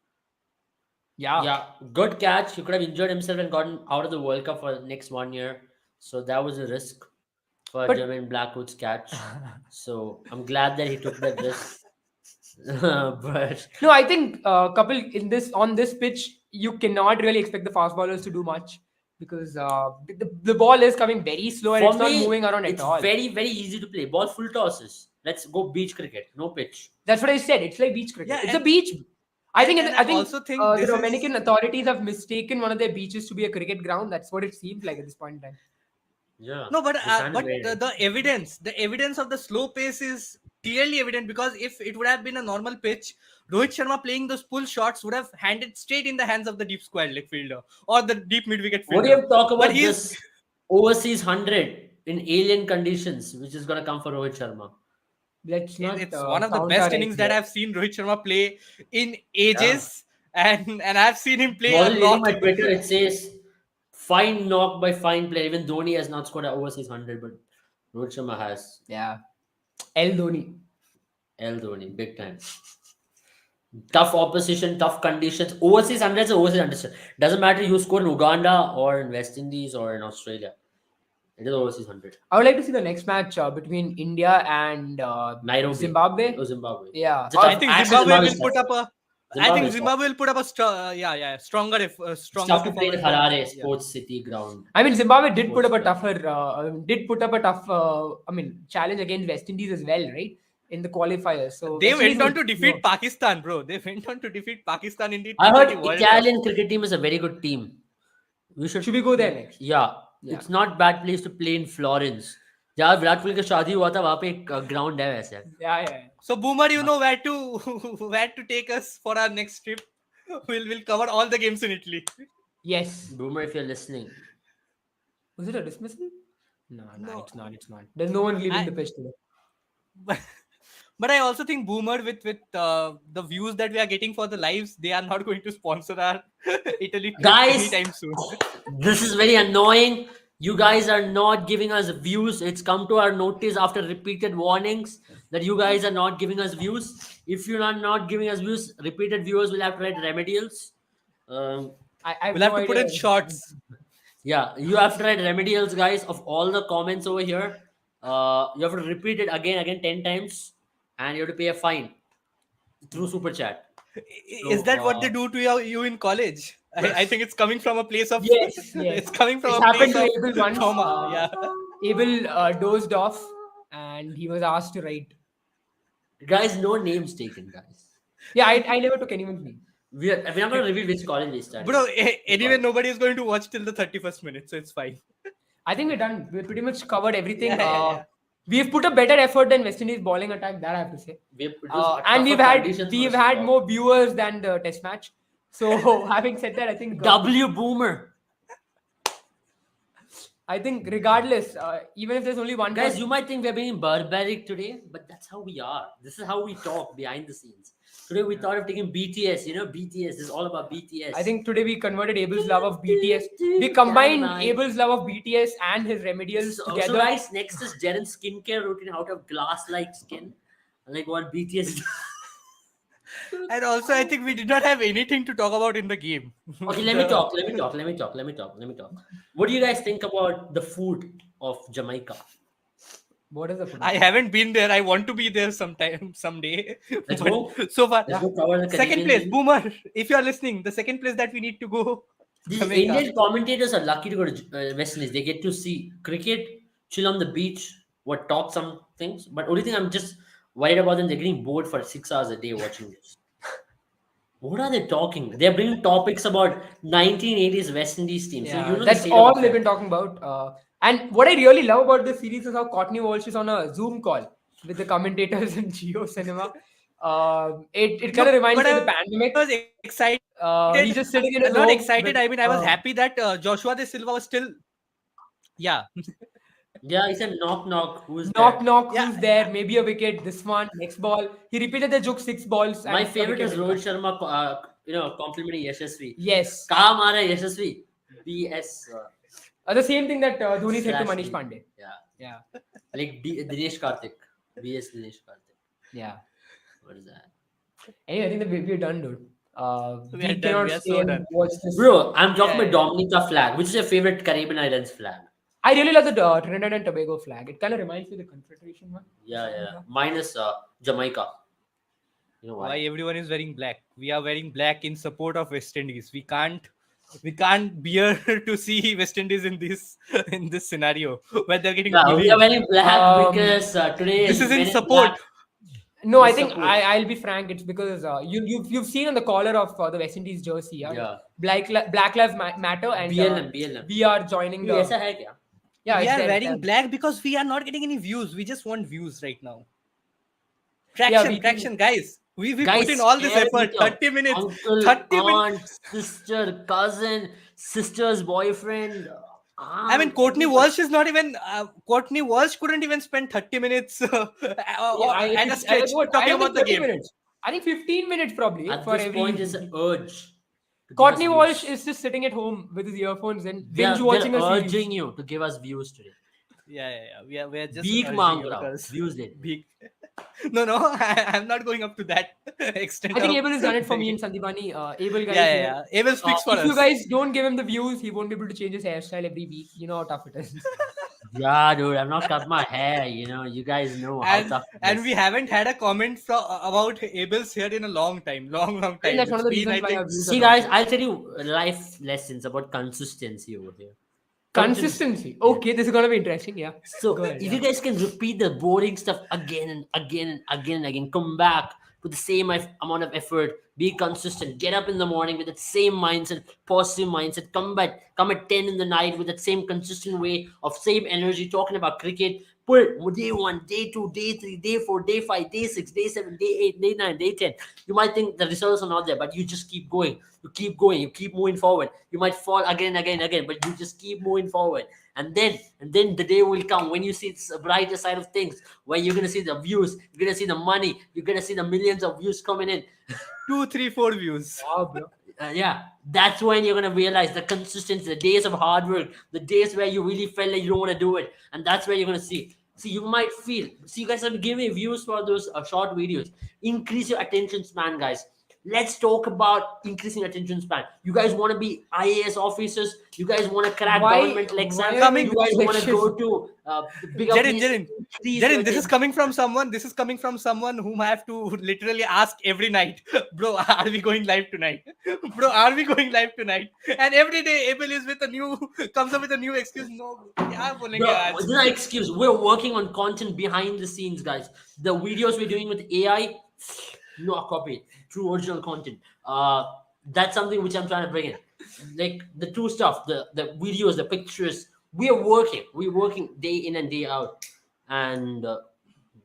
Yeah. Good catch. He could have injured himself and gotten out of the World Cup for the next 1 year. So that was a risk for But- Jermaine Blackwood's catch. So I'm glad that he took that risk. But No, I think Kapil on this pitch, you cannot really expect the fast bowlers to do much because the ball is coming very slow and for it's not me, moving around at it's all. very, very easy to play. Ball full tosses. Let's go beach cricket. No pitch. That's what I said. It's like beach cricket. Yeah, It's a and- beach. I think and I think also think the this is- Dominican authorities have mistaken one of their beaches to be a cricket ground. That's what it seems like at this point in time. Yeah. No, but They sounded very- the evidence of the slow pace is clearly evident, because if it would have been a normal pitch, Rohit Sharma playing those pull shots would have handed straight in the hands of the deep square leg fielder or the deep mid wicket What do fielder. you talk about But he's- this overseas 100 in alien conditions, which is going to come for Rohit Sharma? Let's not. It's one of the count best our innings eggs that here. I've seen Rohit Sharma play in ages, and I've seen him play While a reading lot. my Twitter, it says fine knock by fine player. Even Dhoni has not scored an overseas 100, but Rohit Sharma has. Yeah. El Dhoni. El Dhoni, big time. Tough opposition, tough conditions. Overseas 100 is overseas 100. Doesn't matter you score in Uganda or in West Indies or in Australia. It is overseas 100. I would like to see the next match between India and Nairobi. Zimbabwe. Oh, Zimbabwe. Yeah. It's a I tough- think actually, Zimbabwe will is put tough. up a. I Zimbabwe think is Zimbabwe will put up a stronger It's stronger tough to play in performance than- Harare yeah. Sports City ground. I mean, Zimbabwe did put up a Sports tough, challenge against West Indies as well, right? In the qualifiers. So They West went Indies on would- to defeat Pakistan, bro. They went on to defeat Pakistan in the I heard T20 World Italian cricket team is a very good team. We should. Should we go there next? Yeah, Yeah. it's not bad place to play in Florence. जहाँ विराट कोहली का शादी हुआ था वहाँ पे एक ground है वैसे. Yeah. So Boomer, you know where to take us for our next trip. We'll cover all the games in Italy. Yes. Boomer, if you're listening, Was it a dismissal? No, No. it's not. It's not. There's no one leaving I- the pitch today. But I also think Boomer with the views that we are getting for the lives, they are not going to sponsor our Italy trip Guys! anytime soon. this is very annoying. You guys are not giving us views. It's come to our notice after repeated warnings that you guys are not giving us views. If you're not giving us views, repeated viewers will have to write remedials. I We'll have to put in shorts. Yeah, you have to write remedials, guys, of all the comments over here. You have to repeat it again 10 times, and you have to pay a fine through super chat. Is that what they do to you in college? I think it's coming from a place of Yes. it's coming from It's a happened place to of Abel once. trauma. Yeah. Abel dozed off and he was asked to write. Guys, no names taken, guys. Yeah, I never took anyone's name. We're not going to reveal which college we started. Bro, anyway, nobody is going to watch till the 31st minute, so it's fine. I think we're done. We pretty much covered everything. Yeah. We've put a better effort than West Indies bowling attack, that I have to say. We've produced And tougher conditions for we've us to had talk. more viewers than the test match. So having said that, W Boomer. I think regardless, even if there's only one Guys, person- you might think we're being barbaric today, but that's how we are. This is how we talk behind the scenes. Today we thought of taking BTS. You know, BTS is all about BTS. I think today we converted Abel's love of BTS. We combined Abel's love of BTS and his remedials So together. guys, next is Jaren's skincare routine out of glass-like skin, like what BTS. And also, I think we did not have anything to talk about in the game. Okay, let me talk. What do you guys think about the food of Jamaica? What is the food? I haven't been there. I want to be there someday. Let's But go. so far, Let's go cover the second Caribbean place, thing. Boomer. If you are listening, the second place that we need to go. These Jamaica. Indian commentators are lucky to go to West Indies. They get to see cricket, chill on the beach, talk some things. But only thing I'm just worried about them, they're getting bored for 6 hours a day watching this. What are they talking? They're bringing topics about 1980s West Indies team. Yeah, So you know that's the state all of they've affairs. been talking about. And what I really love about this series is how Courtney Walsh is on a Zoom call with the commentators in Geo Cinema. It kind of reminds me of the pandemic. I was excited. He's just sitting in his Not home excited. with, I mean, I was happy that Joshua De Silva was still. Yeah. Yeah, he said knock knock. Who's knock there? knock. Yeah. Who's there? Maybe a wicket. This one. Next ball. He repeated the joke 6 balls. My and a favorite wicket is will Rohit come. Sharma, complimenting Yashasvi. Yes. कहाँ मारा है यशस्वी? BS. The same thing that Dhoni said to Slash Manish D. Pandey. Yeah. Yeah. Like Dinesh Karthik. BS Dinesh Karthik. Yeah. What is that? Anyway, I think that we're done, dude. We are done. cannot We are stay so and done. watch this. Bro, I'm talking Yeah, about Dominica flag. Which is your favorite Caribbean Islands flag? I really love the Trinidad and Tobago flag. It kind of reminds me of the Confederation one. Yeah. Minus Jamaica. You know why? Why everyone is wearing black? We are wearing black in support of West Indies. We can't bear to see West Indies in this scenario where they're getting Yeah, we bullied. are wearing black Um, because today This is in Men support. Black. No, I Just think support. I'll be frank. It's because you've seen on the collar of the West Indies jersey, Yeah. Black Lives Matter, and BLM. we are joining ये the. ऐसा है क्या? Yeah, We it's are there, wearing it's there. black because we are not getting any views. We just want views right now. Yeah, we Traction, guys. We Guys, put in all this share effort. with your 30 minutes. Uncle, 30 minutes. aunt, sister, cousin, sister's boyfriend. I mean, Courtney Walsh is not even. Courtney Walsh couldn't even spend 30 minutes at a stretch talking about the 30 game. minutes. I think 15 minutes probably At for this every. point, is an urge. to give Courtney us Walsh views. is just sitting at home with his earphones and They're binge watching a series. urging you to give us views today. Yeah. We are just. Big urging Mang you Rao, because- views did. Big. No, I'm not going up to that extent. I think of- Abel has done it for me and Sandipani. Abel guys. Yeah. Abel speaks for if us. you guys don't give him the views, he won't be able to change his hairstyle every week. You know how tough it is. Yeah, dude, I've not cut my hair. You guys know how and tough it and is. we haven't had a comment from about Abel's hair in a long time, long I think time. that's one It's of the been, reasons I why our think, views are See, dropping. guys, I'll tell you life lessons about consistency over here. Consistency. Okay, this is gonna be interesting. Yeah. So Go ahead. if Yeah. you guys can repeat the boring stuff again and again and again and again, come back with the same amount of effort, be consistent, get up in the morning with that same mindset, positive mindset, come at 10 in the night with that same consistent way of same energy, talking about cricket, put it day 1, day 2, day 3, day 4, day 5, day 6, day 7, day 8, day 9, day 10. You might think the results are not there, but you just keep going. You keep going, you keep moving forward. You might fall again, again, again, but you just keep moving forward. And then the day will come when you see the brighter side of things, where you're gonna see the views, you're gonna see the money, you're gonna see the millions of views coming in. 2, 3, 4 views. Wow, bro. Yeah, that's when you're gonna realize the consistency, the days of hard work, the days where you really felt like you don't want to do it, and that's where you're gonna see. See, you might feel. See, you guys have given me views for those short videos. Increase your attention span, guys. Let's talk about increasing attention span. You guys want to be IAS officers. You guys want to crack Why- governmental exams. why are You we guys want to precious? go to bigger Jarin, places. Jarin, Increase Jarin, your this is coming from someone. This is coming from someone whom I have to literally ask every night, bro. Are we going live tonight? Bro, are we going live tonight? And every day, Abel is with a new, comes up with a new excuse. No, क्या बोलेंगे Bro, आज? this is not excuse. We're working on content behind the scenes, guys. The videos we're doing with AI, no copy, true original content. That's something which I'm trying to bring in. Like the true stuff, the videos, the pictures. We're working day in and day out, and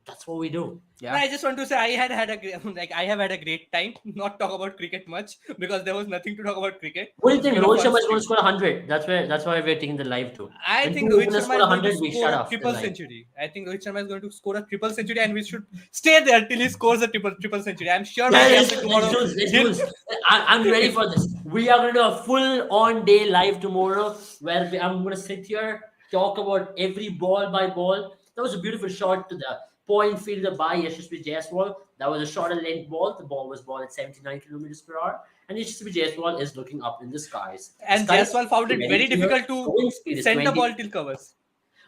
that's what we do. Yeah. I just want to say I have had a great time. Not talk about cricket much because there was nothing to talk about cricket. What do you think? You know, Rohit Sharma first is going to thing. score 100. That's why we're taking the live too. I When think two Rohit openers Sharma score is going 100, to we score shut a off the triple live. century. I think Rohit Sharma is going to score a triple century, and we should stay there till he scores a triple century. I'm sure Yeah, maybe let's, after let's tomorrow. do this. Let's do this. I'm ready for this. We are going to do a full on day live tomorrow where I'm going to sit here, talk about every ball by ball. That was a beautiful shot to the point fielder by Yashasvi Jaiswal. That was a shorter length ball. The ball was ball at 79 kilometers per hour. And Yashasvi Jaiswal is looking up in the skies. And The skies Jaiswal found it are very clear. difficult The wind to speed is send the 20. ball till covers.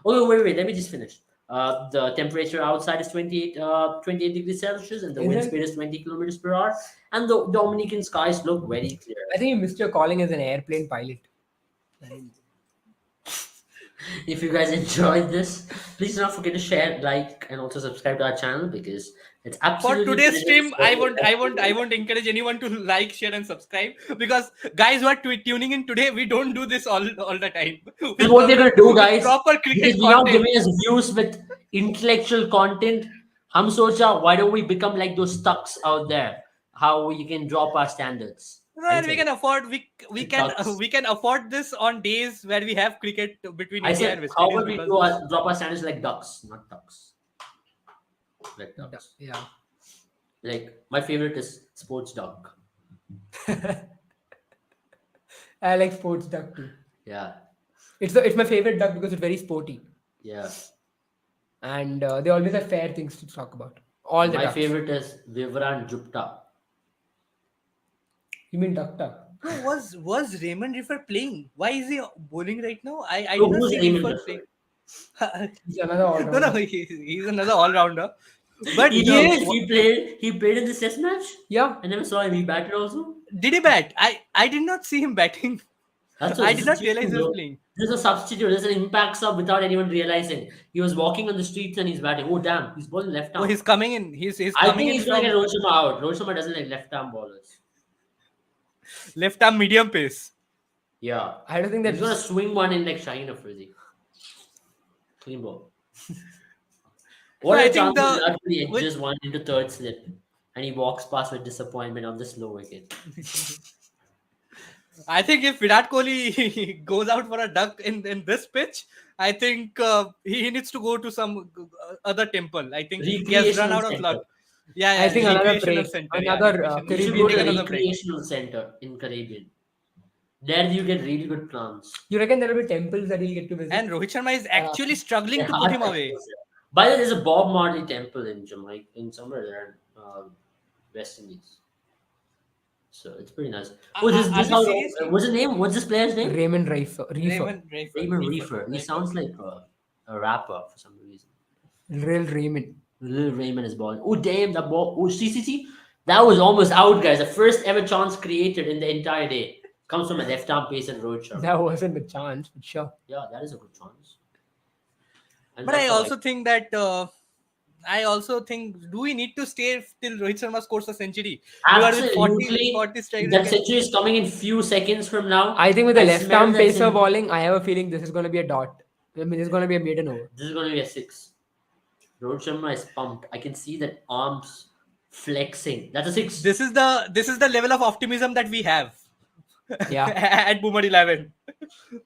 Oh, wait. Let me just finish. The temperature outside is 28 degrees Celsius, and the Is wind it? speed is 20 kilometers per hour. And the Dominican skies look very clear. I think you missed your calling as an airplane pilot. If you guys enjoyed this, please do not forget to share, like, and also subscribe to our channel because it's For absolutely today's stream, brilliant. I won't encourage anyone to like, share, and subscribe because guys who are tuning in today, we don't do this all the time. This is what they're gonna do, With guys. proper Because cricket you're not content. giving us views with intellectual content. Hum socha, why don't we become like those stucks out there? How we can drop our standards. Well, we can afford Ducks. we can afford this on days where we have cricket between I India said, and West how Indies about we because drop our standards like ducks, not ducks. Like ducks. Yeah. Like my favorite is sports duck. I like sports duck too. Yeah, It's my favorite duck because it's very sporty. yeah. And they always have fair things to talk about. All the My ducks. favorite is Vivran Jupta. You mean duck duck? No, was Raymond Riffer playing? Why is he bowling right now? I So did not who's see Raymond Riffer Riffer? playing. He's another all No, he's another all rounder. But He played in this test match. Yeah. I never saw him. He batted also. did he bat? I did not see him batting. That's I did not substitute, realize he was bro. playing. There's a substitute. There's an impact sub without anyone realizing. He was walking on the streets and he's batting. Oh damn, he's bowling left arm. Oh, he's coming in. He's I coming think in he's gonna from get Rohit Sharma out. Rohit Sharma doesn't like left arm bowlers. left arm medium pace. Yeah, I don't think he's gonna that's swing one in like Shaheen Afridi. Clean ball. What I are the think chances the- that he with- edges one into third slip and he walks past with disappointment on the slow wicket? I think if Virat Kohli goes out for a duck in this pitch, I think he needs to go to some other temple. I think he has run Recreational out of center. luck. Yeah, I think another recreational break. center, Another, recreational- You Caribbean should he go take to a another break. recreational center in Caribbean. There you get really good plants. you reckon there will be temples that he'll get to visit? And Rohit Sharma is actually struggling to put him away. By the way, there's a Bob Marley temple in Jamaica, in somewhere there in West Indies. So it's pretty nice. Oh, this Are we how, serious? what's his name? What's this player's name? Raymond Reefer. Raymond Raymond Reefer. He sounds like a rapper for some reason. Real Raymond. Lil Raymond is balling. Oh damn, that ball! Oh, see, that was almost out, guys. The first ever chance created in the entire day comes from a left arm pace and road shot. That wasn't a chance, but sure. Yeah, that is a good chance. And But that's I how also think that do we need to stay till Rohit Sharma scores a century? You are with 40 absolutely. strikes That against- century is coming in few seconds from now. I think with the I left smell arm that pacer cen- bowling, I have a feeling this is going to be a dot. I mean, this is going to be a maiden over. This is going to be a 6. Rohit Sharma is pumped. I can see that arms flexing. That's a 6. This is the level of optimism that we have. Yeah. At Boomer 11.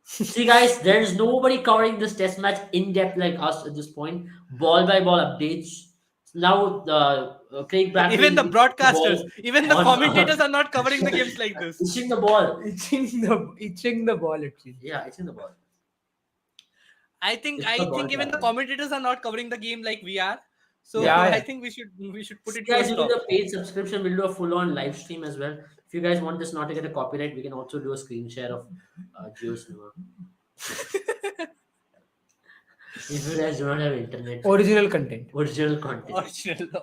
See, guys, there is nobody covering this test match in depth like us at this point. Ball by ball updates. Now, the Craig Bradley. Even the broadcasters, ball even the on- commentators are not covering the games like this. Itching the ball. itching the ball, it seems. Yeah, itching the ball. I think It's the even the broadcaster. commentators are not covering the game like we are. So Yeah, I yeah. think we should put it to a Guys, you do stop. the paid subscription. We'll do a full-on live stream as well. If you guys want this not to get a copyright, we can also do a screen share of Geo Cinema. If you guys do not have internet, Original content. original content.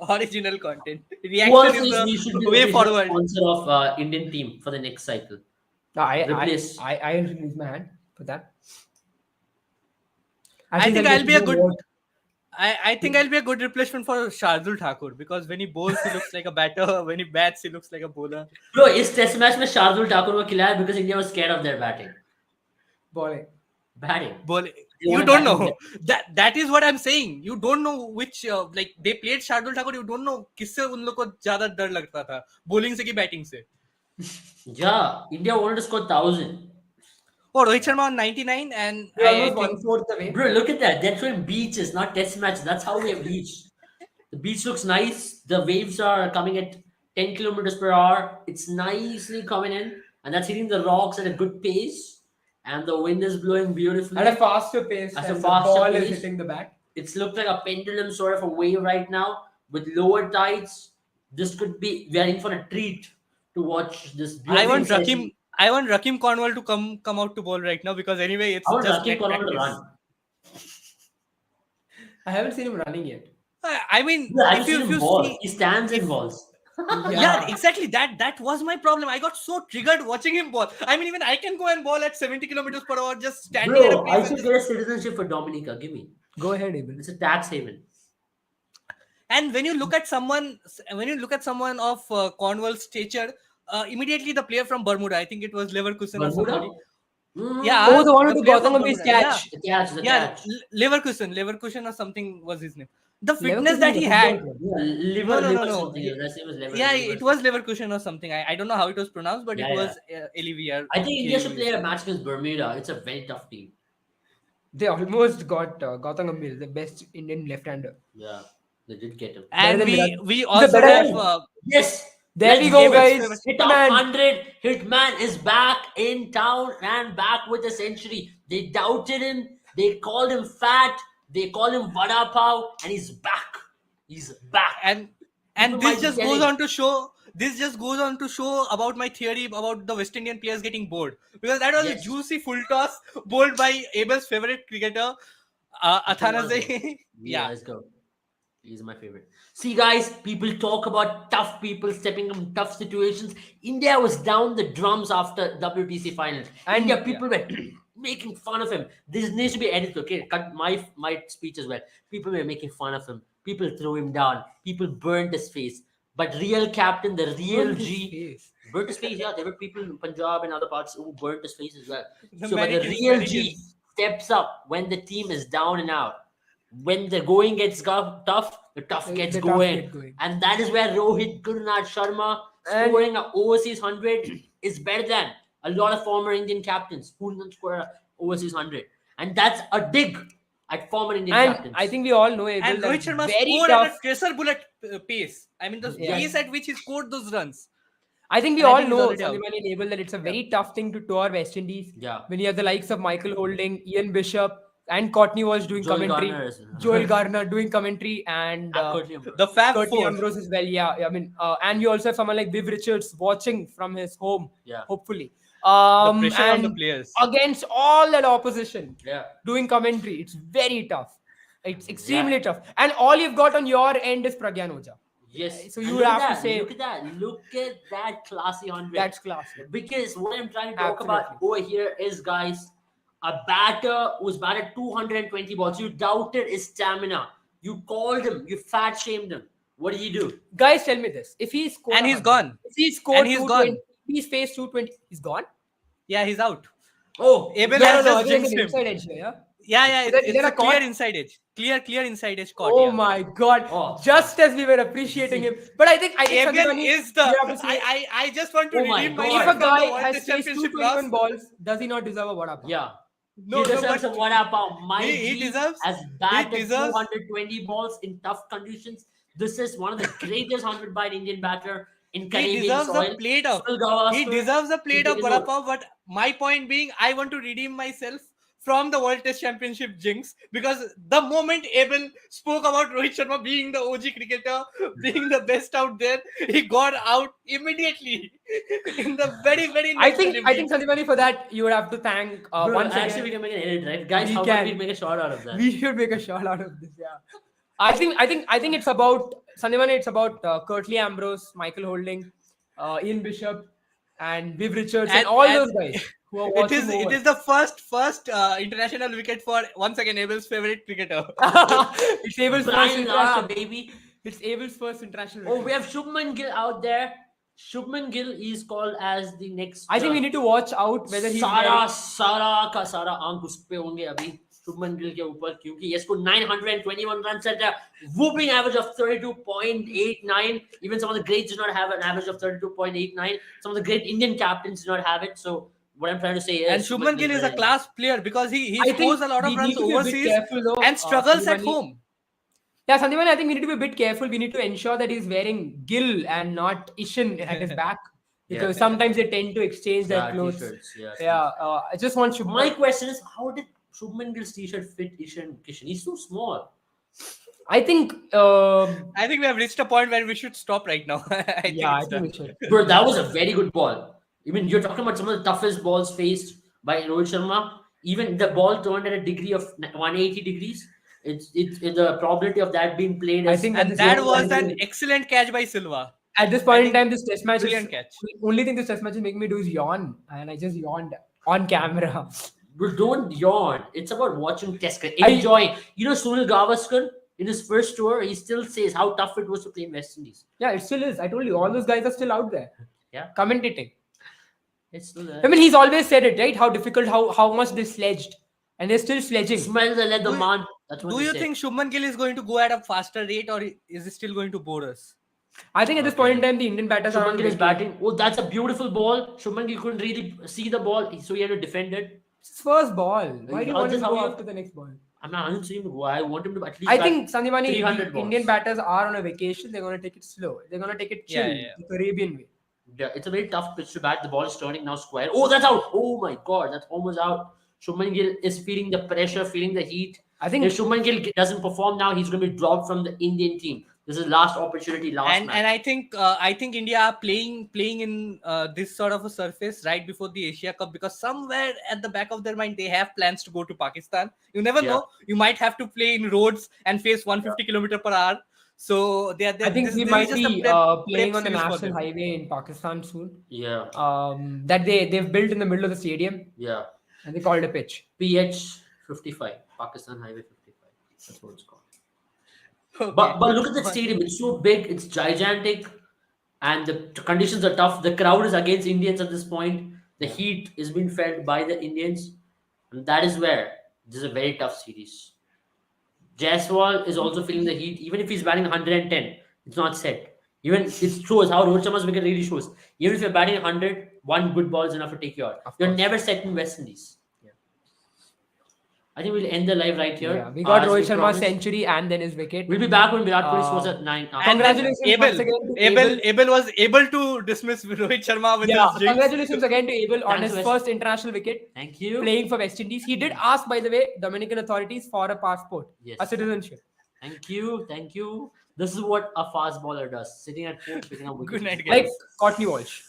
Original content. Who Reaction else is is we should the be way official forward. sponsor of Indian team for the next cycle? I Replace. raise my hand for that. I think that I'll this be a is good- vote. I think I'll be a good replacement for Shardul Thakur because when he bowls he looks like a batter, when he bats he looks like a bowler. Bro, इस test match में शार्दुल ठाकुर को खिलाया because India was scared of their batting. Bowling. Batting. You wanna don't bat know that is what I'm saying. You don't know which like they played Shardul Thakur. You don't know किससे उन लोग को ज्यादा डर लगता था bowling से कि batting से. Yeah, India wanted to score 1,000. Oh, Rohit Sharma on 99 and We're I almost think 1/4 away. Bro, look at that. They're throwing beaches, not test matches. That's how we have reached. The beach looks nice. The waves are coming at 10 kilometers per hour. It's nicely coming in, and that's hitting the rocks at a good pace. And the wind is blowing beautifully. At a faster pace. At a and the faster ball pace. is hitting the bat. It's looked like a pendulum sort of a wave right now with lower tides. This could be, we are in for a treat to watch this. I want beautiful session. Rakim Cornwall to come out to bowl right now because anyway it's I want just Rakim net Cornwall to practice. run. I haven't seen him running yet. I mean, Yeah, I've if seen you him ball. see, He stands and balls. yeah, exactly. That was my problem. I got so triggered watching him ball. I mean, even I can go and ball at 70 kilometers per hour just standing at a Bro, place. I and should just- get a citizenship for Dominica. Give me. Go ahead, Abel. It's a tax haven. And when you look at someone of Cornwall's stature, immediately the player from Bermuda, I think it was Leverkusen or Bermuda? somebody. Mm. Yeah, Oh, the one with the player Gautam from Gambhir's Bermuda, catch. The catch, the Yeah, catch. Leverkusen or something was his name. The fitness that he Leverkusen had. was Yeah, liver, No. liver something. His name was liver. Yeah, liver it was Leverkusen or something. I don't know how it was pronounced, but Yeah, it was LEVR. I think India should play a match against Bermuda. It's a very tough team. They almost got Gautam Gambhir, the best Indian left-hander. Yeah, they did get him. And Better than we Virat. also better have than- Yes. There we Let's go, give it. guys. Hit top Hitman. 100. Hitman is back in town and back with a century. They doubted him. They called him fat. They called him vada pav, and he's back. He's back. and People this might be just goes telling- on to show about my theory about the West Indian players getting bored, because that was Yes. a juicy full toss bowled by Abel's favorite cricketer, Athanaze. Yeah, Yeah, let's go. He's my favorite. See, guys, people talk about tough people stepping in tough situations. India was down the drums after WTC finals. And- India people were making fun of him. This needs to be edited, okay? Cut my speech as well. People were making fun of him. People threw him down. People burned his face. But real captain, the real G, burnt his face. Yeah, there were people in Punjab and other parts who burnt his face as well. The So, but the Americans- real G Americans. steps up when the team is down and out. When the going gets tough, the tough gets The tough going. get going. And that is where Rohit Gurnath Sharma And- scoring an overseas 100 is better than a lot of former Indian captains who didn't score an overseas 100. And that's a dig at former Indian And captains. I think we all know Abel. And that Rohit Sharma very scored tough. at a tracer bullet pace. I mean, the Yeah. pace at which he scored those runs. I think we And I all think he's know, already out. Sandeep and Abel, that it's a very tough thing to tour West Indies. Yeah. When you have the likes of Michael Holding, Ian Bishop, and Courtney was doing Joel commentary. Garner is- Joel Garner doing commentary, and Courtney Ambrose. The Fab Courtney Four. Ambrose as well. Yeah, I mean, and you also have someone like Viv Richards watching from his home, Yeah. hopefully. The pressure on the And players. against all that opposition, Yeah. doing commentary, it's very tough. It's extremely tough. And all you've got on your end is Pragyan Oja. Yes. So And you look have at to that, say- look at that classy 100. That's class. Because what I'm trying to talk about Absolutely. over here is, guys, a batter who's batted 220 balls. You doubted his stamina. You called him. You fat shamed him. What did you do? Guys, tell me this: if he scored, And he's 100, gone. If he scored, And he's 220, gone. if he's faced 220. He's gone. Yeah, he's out. Oh, Abel No, has no, just there's an jinxed him. inside edge here, yeah? Yeah, Is there it's a a clear caught? inside edge. Clear inside edge caught. Oh yeah. my god! Oh. Just as we were appreciating him, but I think Abel Sandeep, is the. you have to say- I just want to Oh my redeem God. myself if a from the guy World has Test faced Championship 221 loss. balls, does he not deserve a vada pav? yeah. No, he deserves but a vada pav. My he G deserves- has he batted deserves- 220 balls in tough conditions. This is one of the greatest 100 by an Indian batter in he Canadian deserves soil. a plate of. Sunil Gavaskar, He deserves a plate of He vada deserves- pav. But my point being, I want to redeem myself from the World Test Championship jinx, because the moment Abel spoke about Rohit Sharma being the OG cricketer, being the best out there, he got out immediately in the very I next think Olympics. Sandeep Ali, for that you would have to thank Bro, once actually, we again. can make an edit, right? Guys, We how can. can we make a shot out of that? We should make a shot out of this. Yeah, I think it's about Sandeep Ali, it's about Curtly Ambrose, Michael Holding, Ian Bishop, and Viv Richards, and all And- those guys who are It watching is over. the first international wicket for once again Abel's favorite cricketer. It's Abel's first Brian Lara, international. baby. It's Abel's first international. Oh, wicket. we have Shubman Gill out there. Shubman Gill is called as the next. I think we need to watch out whether he's सारा का सारा आंख उस पे होंगे अभी शुभमन गिल के ऊपर, क्योंकि इसको 921 runs at a whooping average of 32.89. Even some of the greats do not have an average of 32.89. Some of the great Indian captains do not have it. So what I'm trying to say is, And Shubman Gill is a class player because he I think scores a lot of we runs need to be a bit overseas careful, though, and struggles Sandeep at Ali. home. Yeah, Sandeep Ali, I think we need to be a bit careful. We need to ensure that he's wearing Gill and not Ishan at his back, because Yeah. sometimes they tend to exchange their clothes. Yeah, I just want Shubman. My question is, how did Shubman Gill's t-shirt fit Ishan Kishan? He's so small. I think, I think we have reached a point where we should stop right now. I think we should. Bro, that was a very good ball. Even you're talking about some of the toughest balls faced by Rohit Sharma. Even the ball turned at a degree of 180 degrees. It's the probability of that being played. I Is, think And this that is- was an excellent catch by Silva. At this point in time, this test match is Brilliant catch. the only thing this test match is making me do is yawn, and I just yawned on camera. Bro, don't yawn. It's about watching test cricket. I- Enjoying. You know, Sunil Gavaskar in his first tour, he still says how tough it was to play in West Indies. Yeah, it still is. I told you, all those guys are still out there. Yeah. Commentating. It's still there. I mean, he's always said it, right? How difficult, how much they sledged, and they're still sledging. Smell the leather, Do- man. That's what Do they you say. think Shubman Gill is going to go at a faster rate, or is it still going to bore us? I think at this point in time, the Indian batters are Shubman on Gill is the batting? Oh, that's a beautiful ball. Shubman Gill couldn't really see the ball, so he had to defend it. It's his first ball. Why do you How want him just to go how you- after the next ball? I'm not answering him to go. I want him to at least. I bat think Sandeep Ali, 300 the balls. Indian batters are on a vacation. They're going to take it slow. They're going to take it chill, Yeah. the Caribbean way. Yeah, it's a very tough pitch to bat. The ball is turning now square. Oh, that's out. Oh my God, that's almost out. Shubman Gill is feeling the pressure, feeling the heat. I think If Shubman Gill doesn't perform now, he's going to be dropped from the Indian team. This is last opportunity, last And match. I think India are playing in this sort of a surface right before the Asia Cup, because somewhere at the back of their mind they have plans to go to Pakistan. You never Yeah. know. You might have to play in roads and face 150 km/h. So they are. I think we this might is just a be prep playing on the series for national them. highway in Pakistan soon. Yeah, That they've built in the middle of the stadium, yeah. and they call it a pitch. PH 55, Pakistan Highway 55. That's what it's called. Okay. But look at the stadium. It's so big. It's gigantic, and the conditions are tough. The crowd is against Indians at this point. The heat is being felt by the Indians, and that is where this is a very tough series. Jaiswal is also feeling the heat. Even if he's batting 110, it's not set. Even it shows how Rohit Sharma's wicket really shows. Even if you're batting 100, one good ball is enough to take you out. Of You're course. never set in West Indies. I think we'll end the live right here. Yeah, we got As Rohit we Sharma's promised. century and then his wicket. We'll be back when Virat Kohli scores Uh, at 9. And then Congratulations once again to Abel was able to dismiss Rohit Sharma with Yeah, his jinx. congratulations again to Abel on Thanks, his West. first international wicket Thank you. playing for West Indies. He did ask, by the way, Dominican authorities for a passport, Yes. a citizenship. Thank you. Thank you. This is what a fast bowler does. Sitting at home, picking up wickets. Good night, guys. Like Courtney Walsh.